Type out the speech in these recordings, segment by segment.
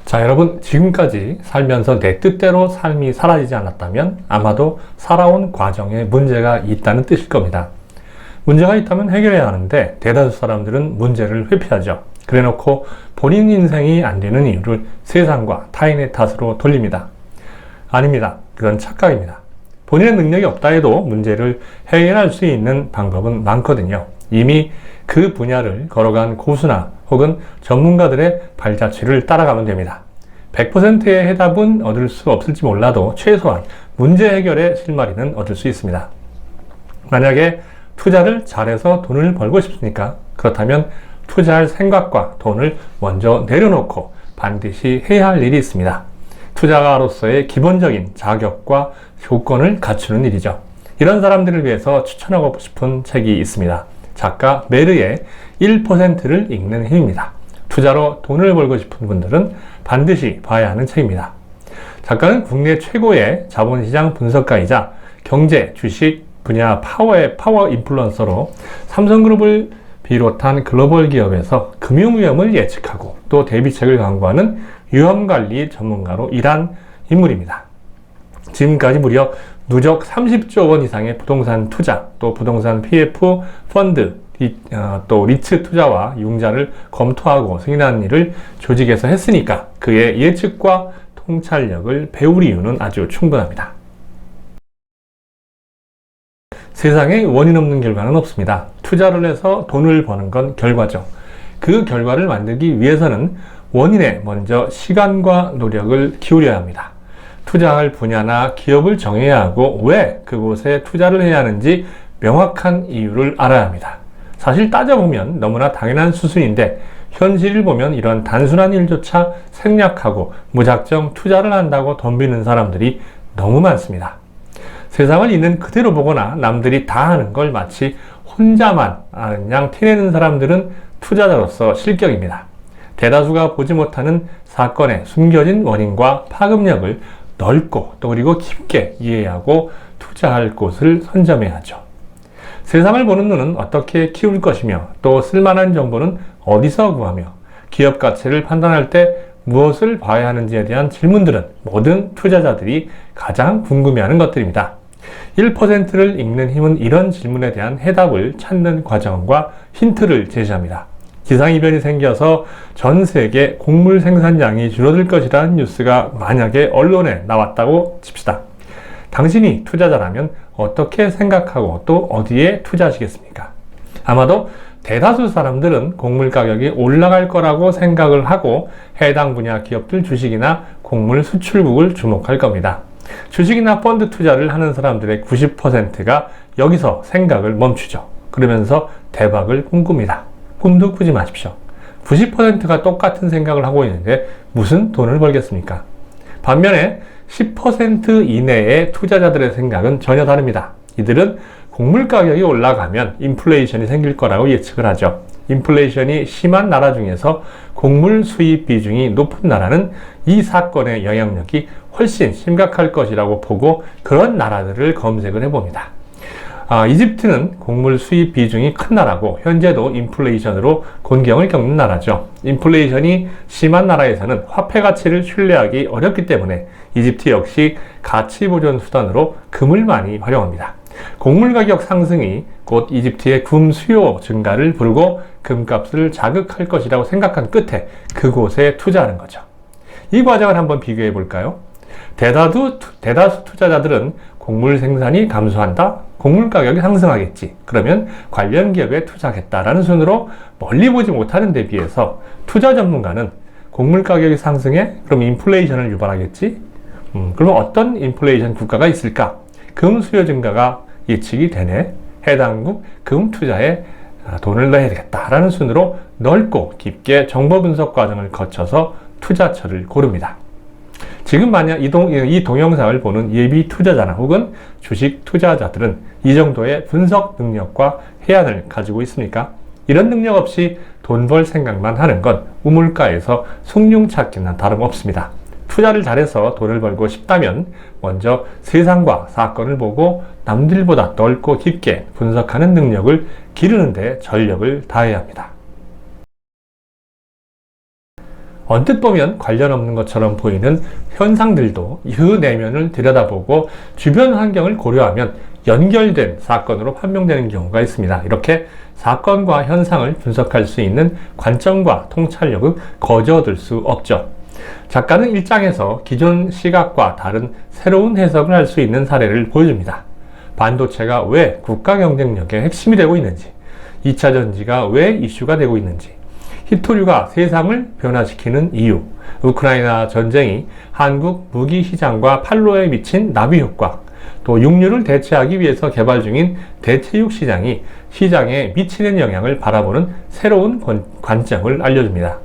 자, 여러분, 지금까지 살면서 내 뜻대로 삶이 사라지지 않았다면 아마도 살아온 과정에 문제가 있다는 뜻일 겁니다. 문제가 있다면 해결해야 하는데 대다수 사람들은 문제를 회피하죠. 그래놓고 본인 인생이 안 되는 이유를 세상과 타인의 탓으로 돌립니다. 아닙니다. 그건 착각입니다. 본인의 능력이 없다 해도 문제를 해결할 수 있는 방법은 많거든요. 이미 그 분야를 걸어간 고수나 혹은 전문가들의 발자취를 따라가면 됩니다. 100%의 해답은 얻을 수 없을지 몰라도 최소한 문제 해결의 실마리는 얻을 수 있습니다. 만약에 투자를 잘해서 돈을 벌고 싶습니까? 그렇다면 투자할 생각과 돈을 먼저 내려놓고 반드시 해야 할 일이 있습니다. 투자가로서의 기본적인 자격과 조건을 갖추는 일이죠. 이런 사람들을 위해서 추천하고 싶은 책이 있습니다. 작가 메르의 1%를 읽는 힘입니다. 투자로 돈을 벌고 싶은 분들은 반드시 봐야 하는 책입니다. 작가는 국내 최고의 자본시장 분석가이자 경제, 주식 분야 파워 인플루언서로 삼성그룹을 비롯한 글로벌 기업에서 금융 위험을 예측하고 또 대비책을 강구하는 위험관리 전문가로 일한 인물입니다. 지금까지 무려 누적 30조 원 이상의 부동산 투자, 또 부동산 PF 펀드, 또 리츠 투자와 융자를 검토하고 승인하는 일을 조직에서 했으니까 그의 예측과 통찰력을 배울 이유는 아주 충분합니다. 세상에 원인 없는 결과는 없습니다. 투자를 해서 돈을 버는 건 결과죠. 그 결과를 만들기 위해서는 원인에 먼저 시간과 노력을 기울여야 합니다. 투자할 분야나 기업을 정해야 하고 왜 그곳에 투자를 해야 하는지 명확한 이유를 알아야 합니다. 사실 따져보면 너무나 당연한 수순인데 현실을 보면 이런 단순한 일조차 생략하고 무작정 투자를 한다고 덤비는 사람들이 너무 많습니다. 세상을 있는 그대로 보거나 남들이 다 하는 걸 마치 혼자만 아는 양 티내는 사람들은 투자자로서 실격입니다. 대다수가 보지 못하는 사건의 숨겨진 원인과 파급력을 넓고 또 그리고 깊게 이해하고 투자할 곳을 선점해야 하죠. 세상을 보는 눈은 어떻게 키울 것이며 또 쓸만한 정보는 어디서 구하며 기업 가치를 판단할 때 무엇을 봐야 하는지에 대한 질문들은 모든 투자자들이 가장 궁금해하는 것들입니다. 1%를 읽는 힘은 이런 질문에 대한 해답을 찾는 과정과 힌트를 제시합니다. 기상이변이 생겨서 전 세계 곡물 생산량이 줄어들 것이라는 뉴스가 만약에 언론에 나왔다고 칩시다. 당신이 투자자라면 어떻게 생각하고 또 어디에 투자하시겠습니까? 아마도 대다수 사람들은 곡물 가격이 올라갈 거라고 생각을 하고 해당 분야 기업들 주식이나 곡물 수출국을 주목할 겁니다. 주식이나 펀드 투자를 하는 사람들의 90%가 여기서 생각을 멈추죠. 그러면서 대박을 꿈꿉니다. 꿈도 꾸지 마십시오. 90%가 똑같은 생각을 하고 있는데 무슨 돈을 벌겠습니까? 반면에 10% 이내의 투자자들의 생각은 전혀 다릅니다. 이들은 곡물 가격이 올라가면 인플레이션이 생길 거라고 예측을 하죠. 인플레이션이 심한 나라 중에서 곡물 수입 비중이 높은 나라는 이 사건의 영향력이 훨씬 심각할 것이라고 보고 그런 나라들을 검색을 해봅니다. 이집트는 곡물 수입 비중이 큰 나라고 현재도 인플레이션으로 곤경을 겪는 나라죠. 인플레이션이 심한 나라에서는 화폐 가치를 신뢰하기 어렵기 때문에 이집트 역시 가치 보존 수단으로 금을 많이 활용합니다. 곡물 가격 상승이 곧 이집트의 금 수요 증가를 부르고 금값을 자극할 것이라고 생각한 끝에 그곳에 투자하는 거죠. 이 과정을 한번 비교해 볼까요? 대다수 투자자들은 곡물 생산이 감소한다? 곡물 가격이 상승하겠지. 그러면 관련 기업에 투자하겠다라는 순으로 멀리 보지 못하는 데 비해서 투자 전문가는 곡물 가격이 상승해? 그럼 인플레이션을 유발하겠지? 그럼 어떤 인플레이션 국가가 있을까? 금 수요 증가가 예측이 되네. 해당국 금 투자에 돈을 넣어야 되겠다라는 순으로 넓고 깊게 정보 분석 과정을 거쳐서 투자처를 고릅니다. 지금 만약 이 동영상을 보는 예비 투자자나 혹은 주식 투자자들은 이 정도의 분석 능력과 해안을 가지고 있습니까? 이런 능력 없이 돈 벌 생각만 하는 건 우물가에서 숭늉 찾기나 다름없습니다. 투자를 잘해서 돈을 벌고 싶다면 먼저 세상과 사건을 보고 남들보다 넓고 깊게 분석하는 능력을 기르는 데 전력을 다해야 합니다. 언뜻 보면 관련 없는 것처럼 보이는 현상들도 그 내면을 들여다보고 주변 환경을 고려하면 연결된 사건으로 판명되는 경우가 있습니다. 이렇게 사건과 현상을 분석할 수 있는 관점과 통찰력은 거저들 수 없죠. 작가는 1장에서 기존 시각과 다른 새로운 해석을 할 수 있는 사례를 보여줍니다. 반도체가 왜 국가 경쟁력의 핵심이 되고 있는지, 2차 전지가 왜 이슈가 되고 있는지, 히토류가 세상을 변화시키는 이유, 우크라이나 전쟁이 한국 무기 시장과 판로에 미친 나비 효과, 또 육류를 대체하기 위해서 개발 중인 대체육 시장이 시장에 미치는 영향을 바라보는 새로운 관점을 알려줍니다.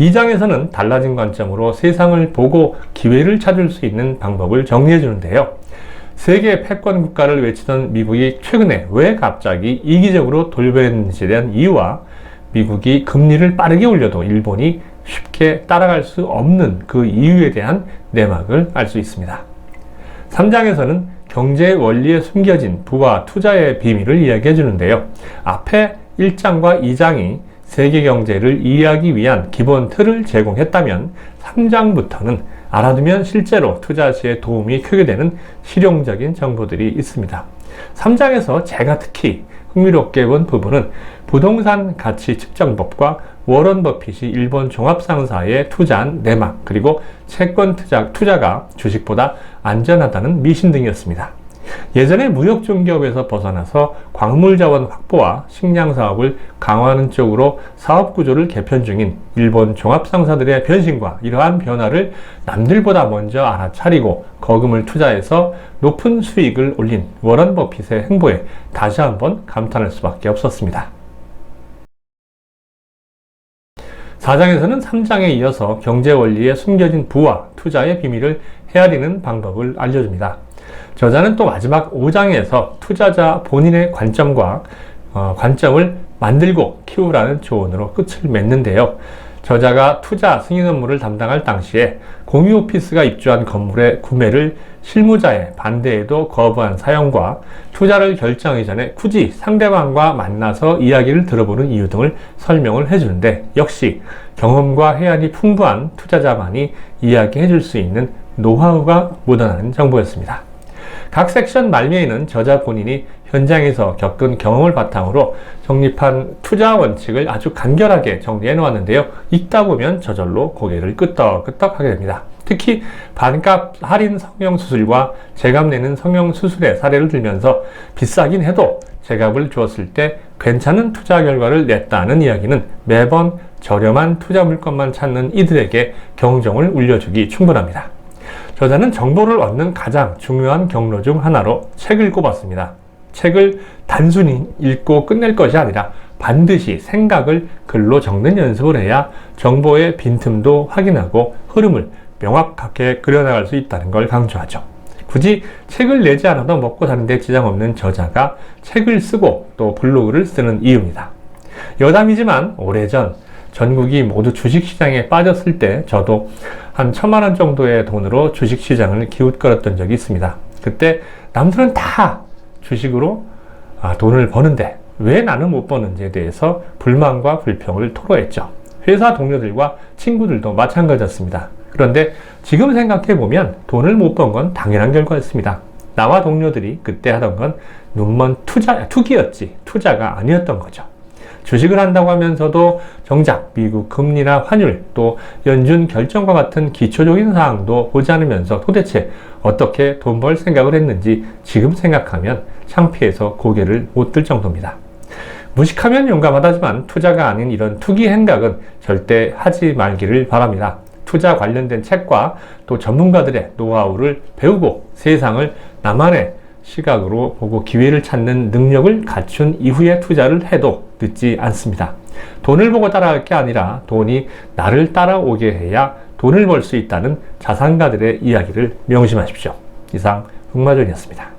2장에서는 달라진 관점으로 세상을 보고 기회를 찾을 수 있는 방법을 정리해 주는데요. 세계 패권 국가를 외치던 미국이 최근에 왜 갑자기 이기적으로 돌변했는지에 대한 이유와 미국이 금리를 빠르게 올려도 일본이 쉽게 따라갈 수 없는 그 이유에 대한 내막을 알 수 있습니다. 3장에서는 경제 원리에 숨겨진 부와 투자의 비밀을 이야기해 주는데요. 앞에 1장과 2장이 세계 경제를 이해하기 위한 기본 틀을 제공했다면 3장부터는 알아두면 실제로 투자 시에 도움이 크게 되는 실용적인 정보들이 있습니다. 3장에서 제가 특히 흥미롭게 본 부분은 부동산 가치 측정법과 워런 버핏이 일본 종합상사에 투자한 내막, 그리고 채권 투자가 주식보다 안전하다는 미신 등이었습니다. 예전에 무역 중개업에서 벗어나서 광물 자원 확보와 식량 사업을 강화하는 쪽으로 사업 구조를 개편 중인 일본 종합상사들의 변신과 이러한 변화를 남들보다 먼저 알아차리고 거금을 투자해서 높은 수익을 올린 워런 버핏의 행보에 다시 한번 감탄할 수밖에 없었습니다. 4장에서는 3장에 이어서 경제 원리에 숨겨진 부와 투자의 비밀을 헤아리는 방법을 알려줍니다. 저자는 또 마지막 5장에서 투자자 본인의 관점과 관점을 만들고 키우라는 조언으로 끝을 맺는데요. 저자가 투자 승인 업무를 담당할 당시에 공유 오피스가 입주한 건물의 구매를 실무자의 반대에도 거부한 사연과 투자를 결정하기 전에 굳이 상대방과 만나서 이야기를 들어보는 이유 등을 설명을 해주는데, 역시 경험과 해안이 풍부한 투자자만이 이야기해 줄 수 있는 노하우가 묻어나는 정보였습니다. 각 섹션 말미에는 저자 본인이 현장에서 겪은 경험을 바탕으로 정립한 투자 원칙을 아주 간결하게 정리해 놓았는데요. 읽다 보면 저절로 고개를 끄덕끄덕 하게 됩니다. 특히 반값 할인 성형수술과 제값 내는 성형수술의 사례를 들면서 비싸긴 해도 제값을 주었을 때 괜찮은 투자 결과를 냈다는 이야기는 매번 저렴한 투자 물건만 찾는 이들에게 경종을 울려주기 충분합니다. 저자는 정보를 얻는 가장 중요한 경로 중 하나로 책을 꼽았습니다. 책을 단순히 읽고 끝낼 것이 아니라 반드시 생각을 글로 적는 연습을 해야 정보의 빈틈도 확인하고 흐름을 명확하게 그려나갈 수 있다는 걸 강조하죠. 굳이 책을 내지 않아도 먹고 사는데 지장 없는 저자가 책을 쓰고 또 블로그를 쓰는 이유입니다. 여담이지만 오래전 전국이 모두 주식시장에 빠졌을 때 저도 한 1,000만 원 정도의 돈으로 주식시장을 기웃거렸던 적이 있습니다. 그때 남들은 다 주식으로 돈을 버는데 왜 나는 못 버는지에 대해서 불만과 불평을 토로했죠. 회사 동료들과 친구들도 마찬가지였습니다. 그런데 지금 생각해보면 돈을 못 번 건 당연한 결과였습니다. 나와 동료들이 그때 하던 건 눈먼 투기였지 투자가 아니었던 거죠. 주식을 한다고 하면서도 정작 미국 금리나 환율 또 연준 결정과 같은 기초적인 사항도 보지 않으면서 도대체 어떻게 돈 벌 생각을 했는지 지금 생각하면 창피해서 고개를 못 들 정도입니다. 무식하면 용감하다지만 투자가 아닌 이런 투기 행각은 절대 하지 말기를 바랍니다. 투자 관련된 책과 또 전문가들의 노하우를 배우고 세상을 나만의 시각으로 보고 기회를 찾는 능력을 갖춘 이후에 투자를 해도 늦지 않습니다. 돈을 보고 따라갈 게 아니라 돈이 나를 따라오게 해야 돈을 벌 수 있다는 자산가들의 이야기를 명심하십시오. 이상 흑마존이었습니다.